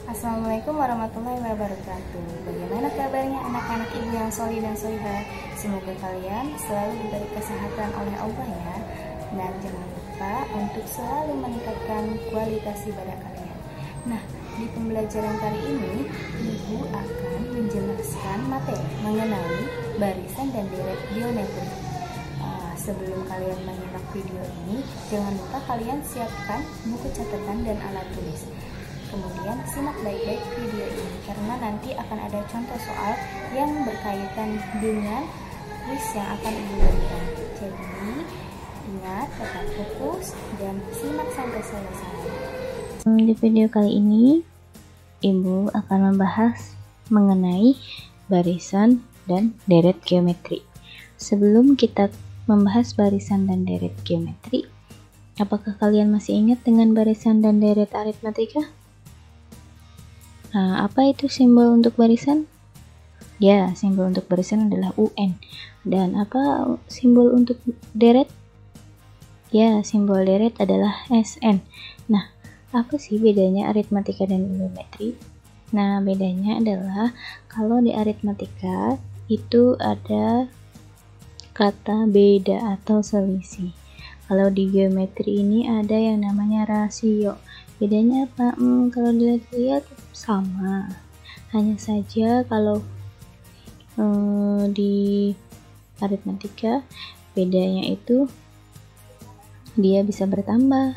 Assalamualaikum warahmatullahi wabarakatuh. Bagaimana kabarnya anak-anak ibu yang solih dan solihah? Semoga kalian selalu diberi kesehatan oleh Allah ya. Dan jangan lupa untuk selalu meningkatkan kualitas ibadah kalian. Nah, di pembelajaran kali ini, ibu akan menjelaskan materi mengenai barisan dan deret geometri. Sebelum kalian menyimak video ini, jangan lupa kalian siapkan buku catatan dan alat tulis. Kemudian simak baik-baik video ini karena nanti akan ada contoh soal yang berkaitan dengan kuis yang akan ibu berikan. Jadi ingat, tetap fokus dan simak sampai selesai. Di video kali ini ibu akan membahas mengenai barisan dan deret geometri. Sebelum kita membahas barisan dan deret geometri, apakah kalian masih ingat dengan barisan dan deret aritmatika? Nah, apa itu simbol untuk barisan? Ya, simbol untuk barisan adalah UN. Dan apa simbol untuk deret? Ya, simbol deret adalah SN. Nah, apa sih bedanya aritmatika dan geometri? Nah, bedanya adalah kalau di aritmatika itu ada kata beda atau selisih. Kalau di geometri ini ada yang namanya rasio. Bedanya apa? Kalau dilihat sama, hanya saja kalau di aritmatika bedanya itu dia bisa bertambah,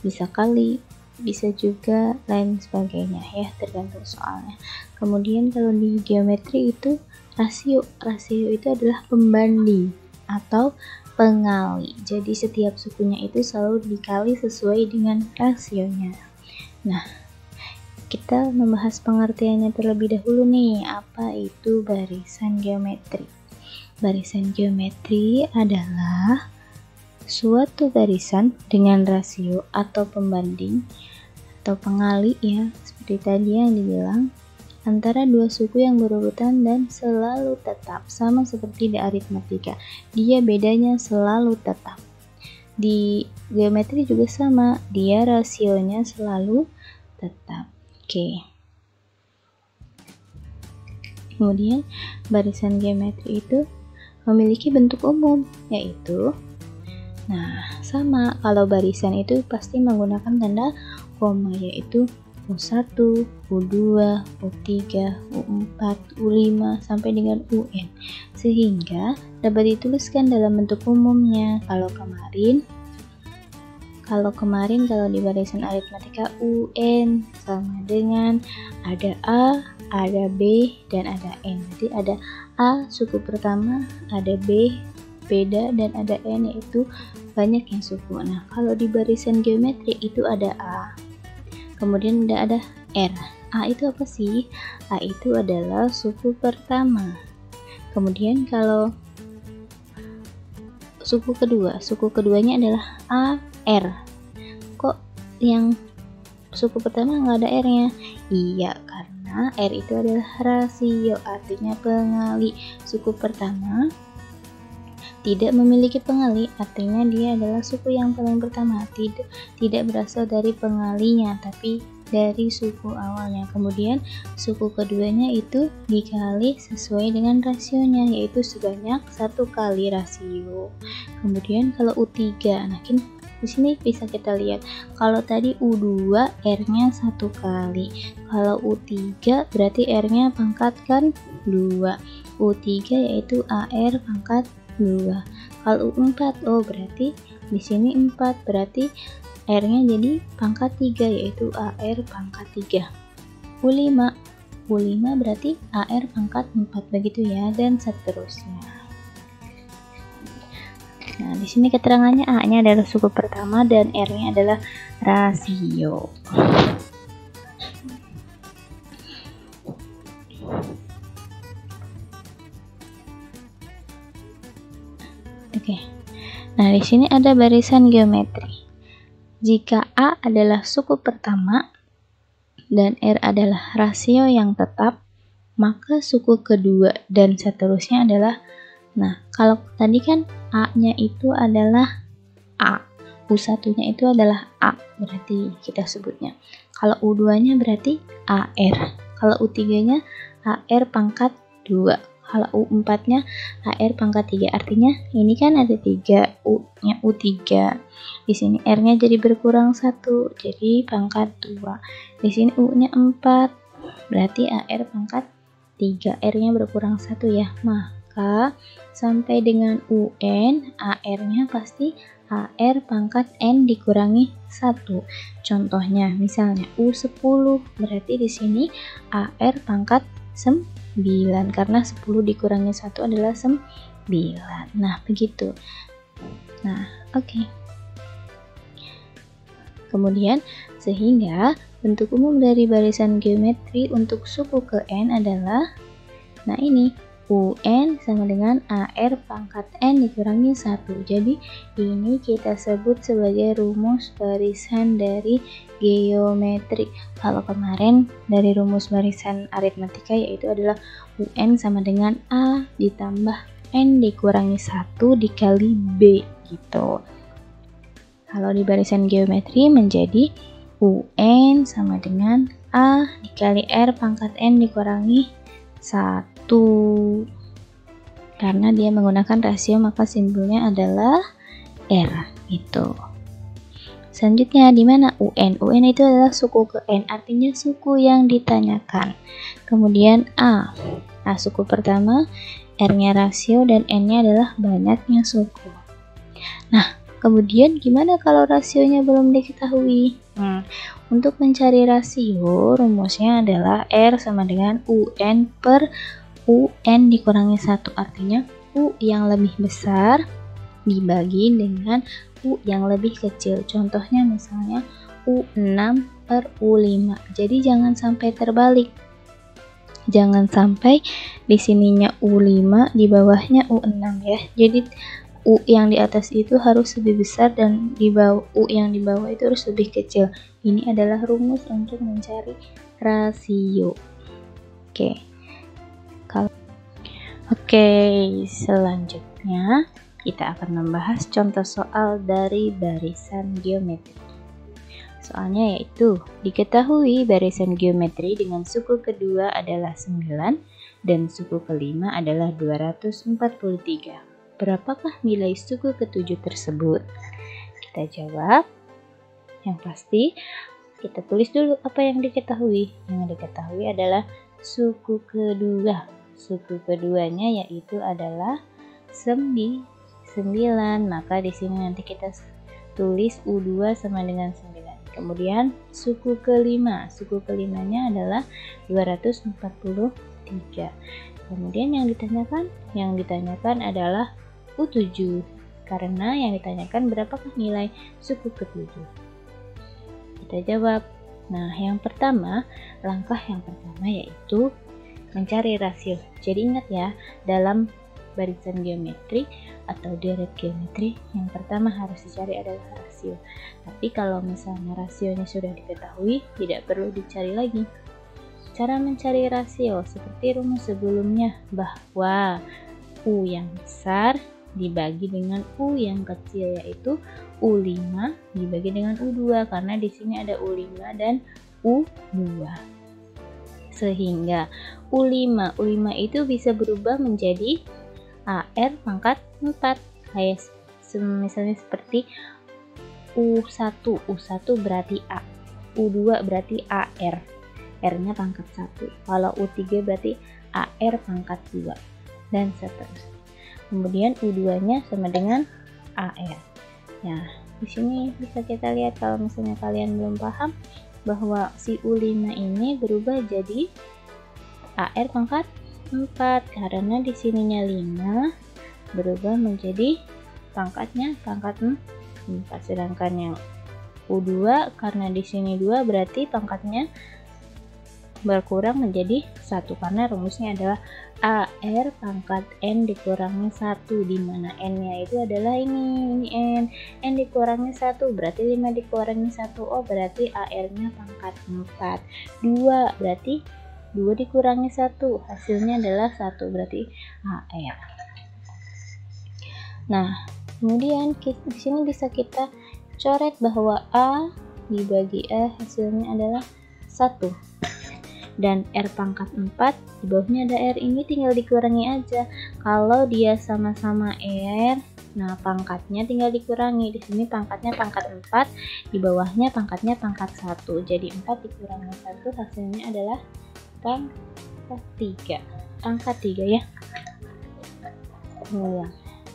bisa kali, bisa juga lain sebagainya ya, tergantung soalnya. Kemudian kalau di geometri itu rasio itu adalah pembanding atau pengali. Jadi setiap sukunya itu selalu dikali sesuai dengan rasionya. Nah, kita membahas pengertiannya terlebih dahulu nih. Apa itu barisan geometri? Barisan geometri adalah suatu barisan dengan rasio atau pembanding atau pengali ya, seperti tadi yang dibilang, antara dua suku yang berurutan dan selalu tetap, sama seperti di aritmatika. Dia bedanya selalu tetap. Di geometri juga sama, dia rasionya selalu tetap. Oke. Kemudian barisan geometri itu memiliki bentuk umum, yaitu sama, kalau barisan itu pasti menggunakan tanda koma, yaitu U1, U2, U3, U4, U5 sampai dengan UN, sehingga dapat dituliskan dalam bentuk umumnya. Kalau di barisan aritmatika UN sama dengan ada A, ada B, dan ada N. Jadi ada A suku pertama, ada B beda, dan ada N yaitu banyak yang suku. Nah, kalau di barisan geometri itu ada A, kemudian ada R. A itu apa sih? A itu adalah suku pertama. Kemudian kalau suku keduanya adalah A, R. Kok yang suku pertama nggak ada R-nya? Iya, karena R itu adalah rasio, artinya pengali. Suku pertama tidak memiliki pengali, artinya dia adalah suku yang paling pertama, tidak berasal dari pengalinya, tapi dari suku awalnya. Kemudian suku keduanya itu dikali sesuai dengan rasionya, yaitu sebanyak 1 kali rasio. Kemudian kalau U3, nah di sini bisa kita lihat, kalau tadi U2 R-nya 1 kali, kalau U3 berarti R-nya pangkat kan 2, U3 yaitu AR pangkat 2. Kalau U4, berarti di sini 4, berarti R-nya jadi pangkat 3, yaitu AR pangkat 3. U5 berarti AR pangkat 4, begitu ya, dan seterusnya. Nah, di sini keterangannya A-nya adalah suku pertama dan R-nya adalah rasio. Oke. Nah, di sini ada barisan geometri. Jika A adalah suku pertama dan R adalah rasio yang tetap, maka suku kedua dan seterusnya adalah, kalau tadi kan A-nya itu adalah A, U1-nya itu adalah A, berarti kita sebutnya. Kalau U2-nya berarti AR. Kalau U3-nya AR pangkat 2. Kalau U4-nya AR pangkat 3. Artinya ini kan ada 3, U-nya U3. Di sini R-nya jadi berkurang 1, jadi pangkat 2. Di sini U-nya 4, berarti AR pangkat 3. R-nya berkurang 1 ya. Maka sampai dengan UN, AR-nya pasti AR pangkat N dikurangi 1. Contohnya misalnya U10, berarti di sini AR pangkat 9 karena 10 dikurangi 1 adalah 9. Nah, begitu. Nah, oke. Kemudian sehingga bentuk umum dari barisan geometri untuk suku ke N adalah, nah ini, UN sama dengan AR pangkat N dikurangi 1. Jadi ini kita sebut sebagai rumus barisan dari geometri. Kalau kemarin dari rumus barisan aritmatika yaitu adalah UN sama dengan A ditambah N dikurangi 1 dikali B gitu. Kalau di barisan geometri menjadi UN sama dengan A dikali R pangkat N dikurangi 1. Karena dia menggunakan rasio maka simbolnya adalah R gitu. Selanjutnya di mana UN? UN itu adalah suku ke N, artinya suku yang ditanyakan. Kemudian A suku pertama, R-nya rasio dan N-nya adalah banyaknya suku. Nah, kemudian gimana kalau rasionya belum diketahui? Untuk mencari rasio, rumusnya adalah R sama dengan UN per UN dikurangi 1. Artinya U yang lebih besar dibagi dengan U yang lebih kecil. Contohnya misalnya U6 per U5. Jadi jangan sampai terbalik. Jangan sampai di sininya U5, di bawahnya U6 ya. Jadi U yang di atas itu harus lebih besar dan di bawah U yang di bawah itu harus lebih kecil. Ini adalah rumus untuk mencari rasio. Oke, selanjutnya kita akan membahas contoh soal dari barisan geometri. Soalnya yaitu, diketahui barisan geometri dengan suku kedua adalah 9 dan suku kelima adalah 243. Berapakah nilai suku ketujuh tersebut? Kita jawab. Yang pasti, kita tulis dulu apa yang diketahui. Yang diketahui adalah suku kedua. Suku keduanya yaitu adalah 9. Maka di sini nanti kita tulis U2 sama dengan 9. Kemudian suku kelima. Suku kelimanya adalah 243. Kemudian yang ditanyakan adalah U7. Karena yang ditanyakan berapakah nilai suku ketujuh. Kita jawab. Nah, langkah yang pertama yaitu mencari rasio. Jadi ingat ya, dalam barisan geometri atau deret geometri, yang pertama harus dicari adalah rasio. Tapi kalau misalnya rasionya sudah diketahui, tidak perlu dicari lagi. Cara mencari rasio seperti rumus sebelumnya, bahwa U yang besar dibagi dengan U yang kecil, yaitu U5 dibagi dengan U2, karena di sini ada U5 dan U2. Sehingga U5 itu bisa berubah menjadi AR pangkat 4. Kayak misalnya seperti U1 berarti A, U2 berarti AR, R-nya pangkat 1. Kalau U3 berarti AR pangkat 2 dan seterusnya. Kemudian U2-nya sama dengan AR. Nah, di sini bisa kita lihat kalau misalnya kalian belum paham bahwa si U5 ini berubah jadi AR pangkat 4 karena di sininya 5 berubah menjadi pangkatnya pangkat 4, sedangkan yang U2 karena di sini 2 berarti pangkatnya berkurang menjadi 1 karena rumusnya adalah AR pangkat N dikurangi 1, di mana N-nya itu adalah ini N dikurangi 1 berarti 5 dikurangi 1, oh berarti AR-nya pangkat 4. 2 berarti 2 dikurangi 1, hasilnya adalah 1, berarti AR. Nah, kemudian di sini bisa kita coret bahwa A dibagi A hasilnya adalah 1. dan R pangkat 4, di bawahnya ada R, ini tinggal dikurangi aja. Kalau dia sama-sama R, nah pangkatnya tinggal dikurangi. Di sini pangkatnya pangkat 4, di bawahnya pangkatnya pangkat 1. Jadi 4 dikurangi 1 hasilnya adalah pangkat 3. Pangkat 3 ya.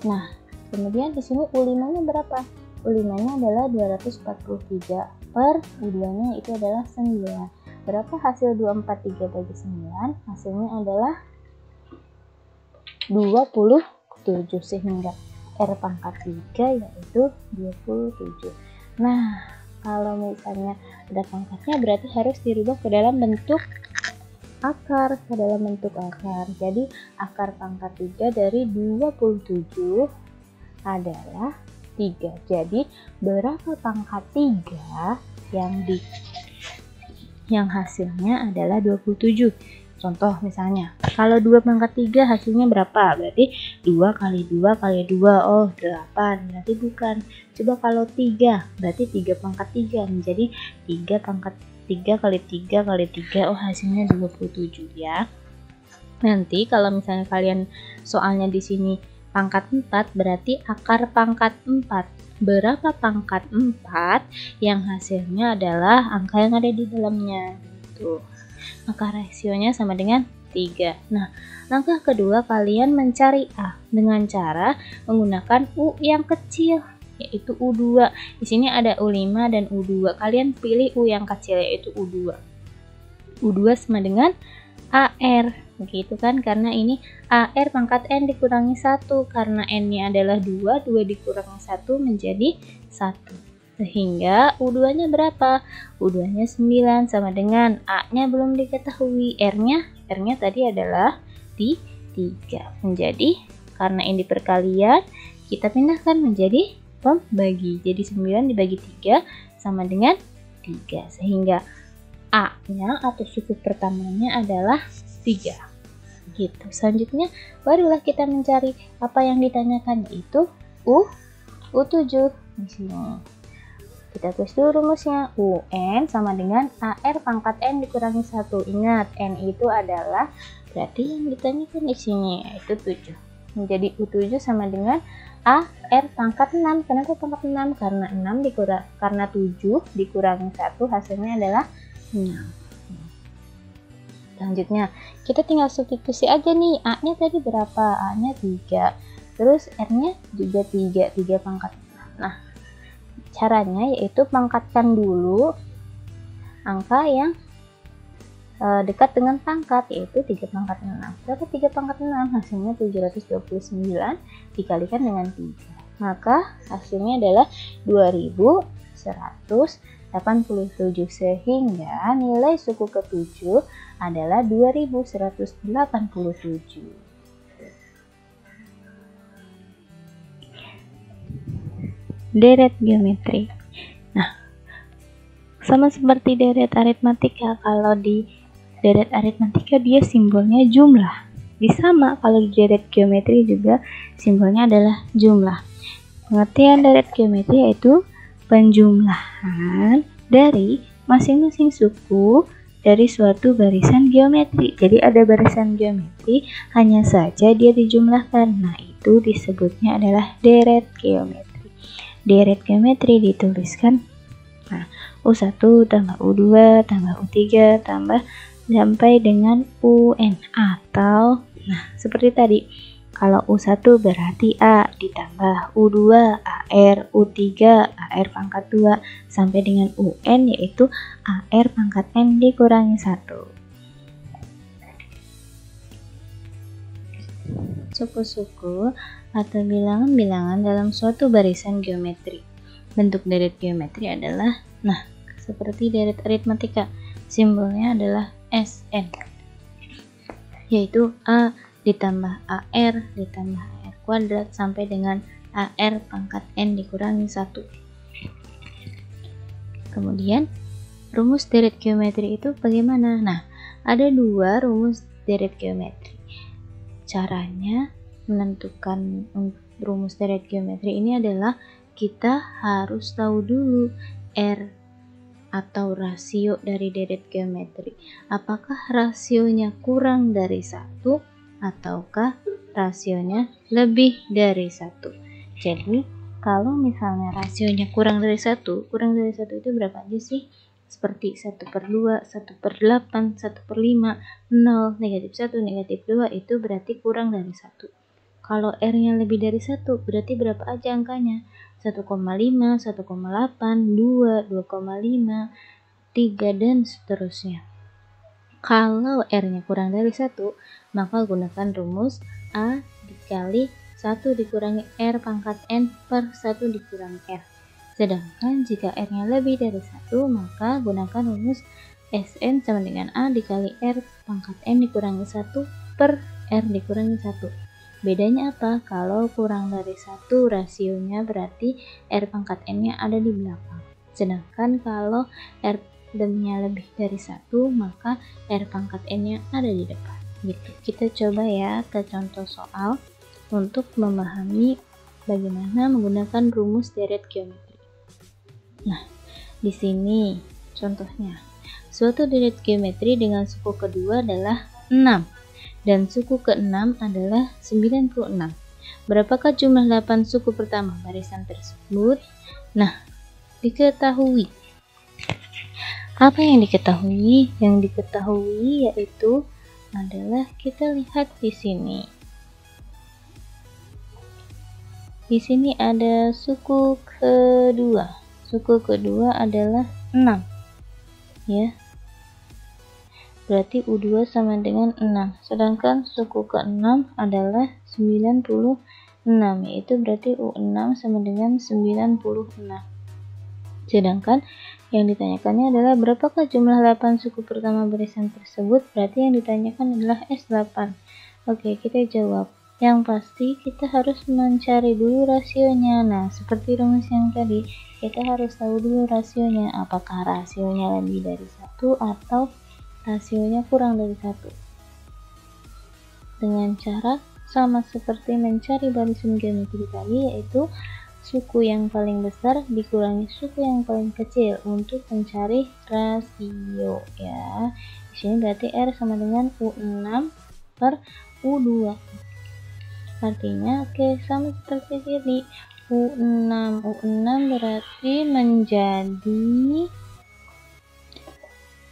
Nah, kemudian di sini U5-nya berapa? U5-nya adalah 243 per U2-nya itu adalah 9. Berapa hasil 243 bagi 9? Hasilnya adalah 27, sehingga R pangkat 3 yaitu 27. Nah, kalau misalnya ada pangkatnya berarti harus dirubah ke dalam bentuk akar, Jadi akar pangkat 3 dari 27 adalah 3. Jadi berapa pangkat 3 yang hasilnya adalah 27. Contoh misalnya, kalau 2 pangkat 3 hasilnya berapa? Berarti 2 kali 2 kali 2, oh 8. Berarti bukan. Coba kalau 3, berarti 3 pangkat 3 menjadi 3 pangkat 3 kali 3 kali 3, oh hasilnya 27 ya. Nanti kalau misalnya kalian soalnya di sini pangkat 4, berarti akar pangkat 4. Berapa pangkat 4 yang hasilnya adalah angka yang ada di dalamnya. Tuh. Maka rasionya sama dengan 3. Nah, langkah kedua kalian mencari A dengan cara menggunakan U yang kecil, yaitu U2. Di sini ada U5 dan U2. Kalian pilih U yang kecil, yaitu U2. U2 sama dengan AR, begitu kan? Karena ini AR pangkat N dikurangi 1, karena N-nya adalah 2, 2 dikurangi 1 menjadi 1. Sehingga U2-nya berapa? U2-nya 9 sama dengan A-nya belum diketahui, R-nya tadi adalah di 3. Menjadi, karena ini perkalian, kita pindahkan menjadi pembagi. Jadi 9 dibagi 3 sama dengan 3. Sehingga A-nya atau suku pertamanya adalah 3. Gitu. Selanjutnya barulah kita mencari apa yang ditanyakan, yaitu U7 di sini. Kita tulis dulu rumusnya. UN sama dengan AR pangkat N dikurangi 1. Ingat, N itu adalah berarti yang ditanyakan di sini yaitu 7. Menjadi U7 sama dengan AR pangkat 6. Kenapa pangkat 6? Karena 7 dikurangi 1 hasilnya adalah 6. Selanjutnya kita tinggal substitusi aja nih. A-nya tadi berapa? A-nya 3. Terus R-nya juga 3 pangkat 6. Nah, caranya yaitu pangkatkan dulu angka yang dekat dengan pangkat, yaitu 3 pangkat 6. Berapa 3 pangkat 6? Hasilnya 729 dikalikan dengan 3. Maka hasilnya adalah 2187, sehingga nilai suku ke-7 adalah 2187. Deret geometri. Nah, sama seperti deret aritmatika, kalau di deret aritmatika dia simbolnya jumlah. Sama kalau di deret geometri juga simbolnya adalah jumlah. Pengertian deret geometri yaitu penjumlahan dari masing-masing suku dari suatu barisan geometri. Jadi ada barisan geometri, hanya saja dia dijumlahkan. Nah, itu disebutnya adalah deret geometri. Deret geometri dituliskan U1 tambah U2 tambah U3 tambah sampai dengan UN, atau seperti tadi, kalau U1 berarti A ditambah U2 AR, U3 AR pangkat 2 sampai dengan UN, yaitu AR pangkat N dikurangi 1. Suku-suku atau bilangan-bilangan dalam suatu barisan geometri. Bentuk deret geometri adalah, seperti deret aritmatika, simbolnya adalah SN, yaitu A ditambah AR ditambah AR kuadrat sampai dengan AR pangkat N dikurangi 1. Kemudian rumus deret geometri itu bagaimana? Nah, ada 2 rumus deret geometri. Caranya menentukan rumus deret geometri ini adalah kita harus tahu dulu R atau rasio dari deret geometri? Apakah rasionya kurang dari 1 ataukah rasionya lebih dari 1? Jadi kalau misalnya rasionya kurang dari 1 itu berapa aja sih? Seperti 1/2, 1/8, 1/5, 0, -1, -2 itu berarti kurang dari 1. Kalau R-nya lebih dari 1 berarti berapa aja angkanya? 1,5, 1,8, 2, 2,5, 3, dan seterusnya. Kalau R-nya kurang dari 1, maka gunakan rumus A dikali 1 dikurangi R pangkat N per 1 dikurangi R. Sedangkan jika R-nya lebih dari 1, maka gunakan rumus Sn sama dengan A dikali R pangkat N dikurangi 1 per R dikurangi 1. Bedanya apa? Kalau kurang dari 1 rasionya berarti R pangkat N-nya ada di belakang. Sedangkan kalau R-nya lebih dari 1, maka R pangkat N-nya ada di depan. Gitu. Kita coba ya ke contoh soal untuk memahami bagaimana menggunakan rumus deret geometri. Nah, di sini contohnya. Suatu deret geometri dengan suku kedua adalah 6 dan suku ke-6 adalah 96. Berapakah jumlah 8 suku pertama barisan tersebut? Nah, diketahui. Apa yang diketahui? Yang diketahui yaitu adalah kita lihat di sini. Di sini ada suku kedua. Suku kedua adalah 6. Ya. Berarti U2 sama dengan 6. Sedangkan suku ke-6 adalah 96, yaitu berarti U6 sama dengan 96. Sedangkan yang ditanyakannya adalah berapakah jumlah 8 suku pertama barisan tersebut? Berarti yang ditanyakan adalah S8. Oke, kita jawab. Yang pasti kita harus mencari dulu rasionya. Nah, seperti rumus yang tadi, kita harus tahu dulu rasionya. Apakah rasionya lebih dari 1 atau rasionya kurang dari 1. Dengan cara sama seperti mencari barisan geometri tadi, yaitu suku yang paling besar dikurangi suku yang paling kecil untuk mencari rasio ya. Di sini berarti R sama dengan U6 per U2. Artinya sama seperti tadi. U6 berarti menjadi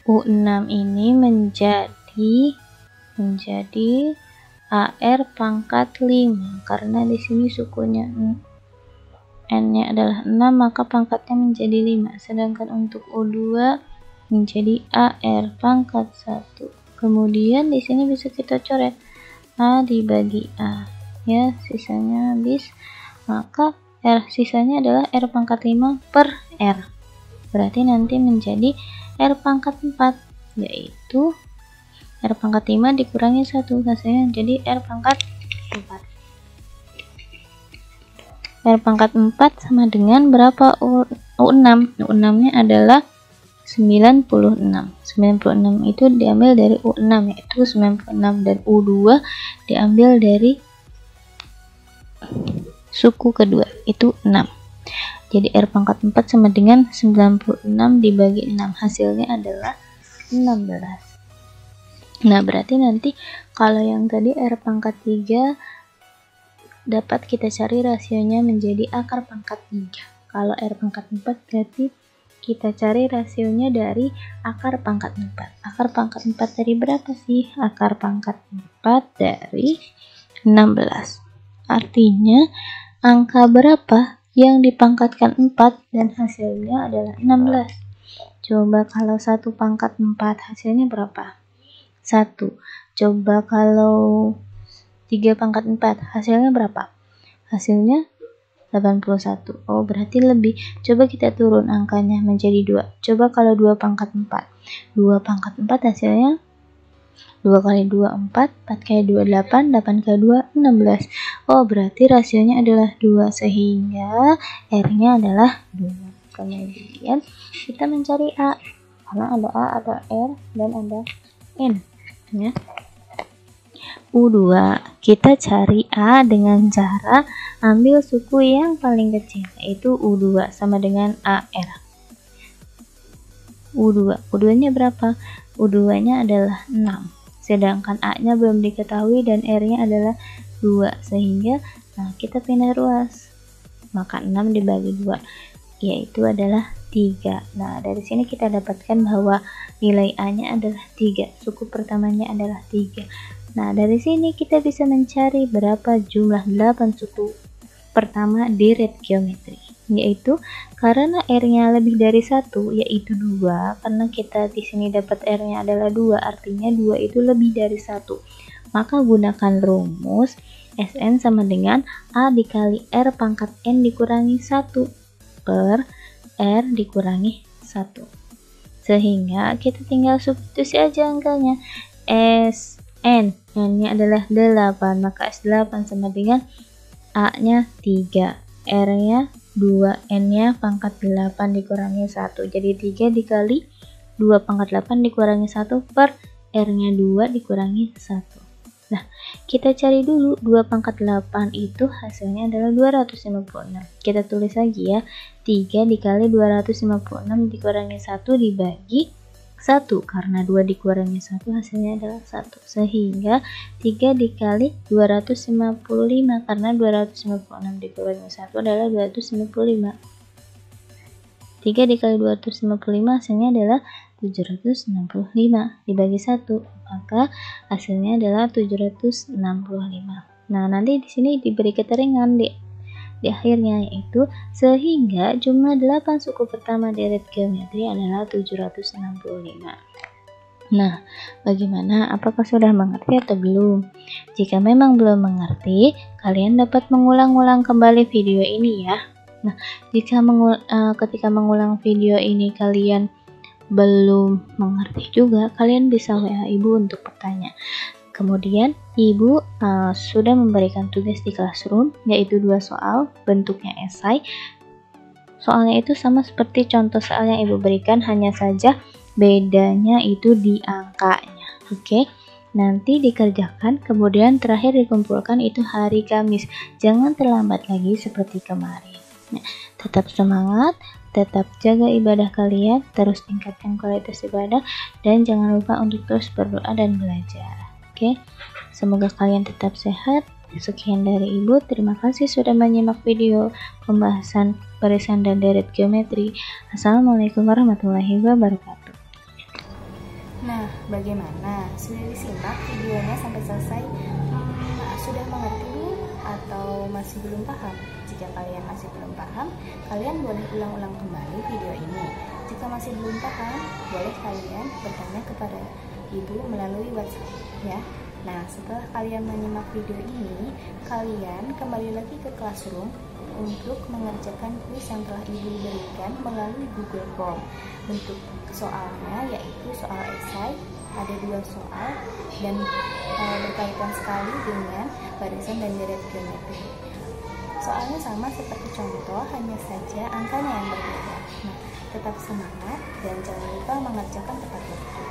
U6 ini menjadi AR pangkat 5 karena di sini sukunya N-nya adalah 6 maka pangkatnya menjadi 5. Sedangkan untuk U2 menjadi AR pangkat 1. Kemudian di sini bisa kita coret A dibagi A ya, sisanya habis. Maka R sisanya adalah R pangkat 5 per R. Berarti nanti menjadi R pangkat 4, yaitu R pangkat 5 dikurangi 1, hasilnya jadi R pangkat 4. R pangkat 4 sama dengan berapa? U6. U6-nya adalah 96. 96 itu diambil dari U6, yaitu 96, dan U2 diambil dari suku kedua, itu 6. Jadi R pangkat 4 sama dengan 96 dibagi 6, hasilnya adalah 16. Nah, berarti nanti kalau yang tadi R pangkat 3 dapat kita cari rasionya menjadi akar pangkat 3. Kalau R pangkat 4 berarti kita cari rasionya dari akar pangkat 4. Akar pangkat 4 dari berapa sih? Akar pangkat 4 dari 16. Artinya angka berapa yang dipangkatkan 4 dan hasilnya adalah 16. Coba kalau 1 pangkat 4 hasilnya berapa? 1. Coba kalau 3 pangkat 4 hasilnya berapa? Hasilnya 81. Oh, berarti lebih. Coba kita turun angkanya menjadi 2. Coba kalau 2 pangkat 4. 2 pangkat 4 hasilnya 2 kali 2 4, 4 kali 2 8, 8 kali 2 16. Oh, berarti rasionya adalah 2 sehingga R-nya adalah 2. Kemudian kita mencari A. Karena ada A, ada R, dan ada N. Ya. U2, kita cari A dengan cara ambil suku yang paling kecil, yaitu U2 sama dengan AR. U2. U2-nya berapa? U2-nya adalah 6. Sedangkan A-nya belum diketahui dan R-nya adalah 2. Sehingga kita pindah ruas. Maka 6 dibagi 2 yaitu adalah 3. Nah, dari sini kita dapatkan bahwa nilai A-nya adalah 3. Suku pertamanya adalah 3. Nah, dari sini kita bisa mencari berapa jumlah 8 suku pertama di red geometry, yaitu karena R-nya lebih dari 1 yaitu 2, karena kita di sini dapat R-nya adalah 2, artinya 2 itu lebih dari 1. Maka gunakan rumus Sn sama dengan A dikali R pangkat N dikurangi 1 per R dikurangi 1. Sehingga kita tinggal substitusi aja angkanya. Sn, N-nya adalah 8, maka S8 sama dengan A-nya 3, R-nya 2, N-nya pangkat 8 dikurangi 1. Jadi 3 dikali 2 pangkat 8 dikurangi 1 per R-nya 2 dikurangi 1. Nah, kita cari dulu 2 pangkat 8 itu hasilnya adalah 256. Kita tulis lagi ya, 3 dikali 256 dikurangi 1 dibagi 1, karena 2 dikurangi 1 hasilnya adalah 1. Sehingga 3 dikali 255, karena 256 dikurangi 1 adalah 255. 3 dikali 255 hasilnya adalah 765 dibagi 1, maka hasilnya adalah 765. Nah, nanti di sini diberi keterangan di akhirnya, yaitu sehingga jumlah 8 suku pertama di red geometry adalah 765. Nah, bagaimana? Apakah sudah mengerti atau belum? Jika memang belum mengerti, kalian dapat mengulang-ulang kembali video ini ya. Nah, jika ketika mengulang video ini kalian belum mengerti juga, kalian bisa WA ibu untuk bertanya. Kemudian ibu sudah memberikan tugas di classroom, yaitu 2 soal bentuknya esai. Soalnya itu sama seperti contoh soal yang ibu berikan, hanya saja bedanya itu di angkanya. Oke, nanti dikerjakan, kemudian terakhir dikumpulkan itu hari Kamis. Jangan terlambat lagi seperti kemarin. Nah, tetap semangat, tetap jaga ibadah kalian, terus tingkatkan kualitas ibadah, dan jangan lupa untuk terus berdoa dan belajar. Oke, semoga kalian tetap sehat. Sekian dari ibu, terima kasih sudah menyimak video pembahasan barisan dan deret geometri. Assalamualaikum warahmatullahi wabarakatuh. Nah, bagaimana? Sudah disimak videonya sampai selesai? Sudah mengerti atau masih belum paham? Jika kalian masih belum paham, kalian boleh ulang-ulang kembali video ini. Jika masih belum paham, boleh kalian bertanya kepada ibu melalui WhatsApp ya. Nah, setelah kalian menyimak video ini, kalian kembali lagi ke classroom untuk mengerjakan kuis yang telah ibu berikan melalui Google Form. Bentuk soalnya yaitu soal esai, ada 2 soal dan berkaitan sekali dengan barisan dan deret geometri. Soalnya sama seperti contoh, hanya saja angkanya yang berbeda. Nah, tetap semangat dan jangan lupa mengerjakan tepat waktu.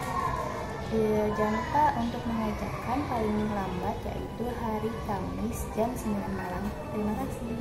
Jangan lupa untuk mengerjakan paling lambat yaitu hari Kamis jam 9 malam. Terima kasih.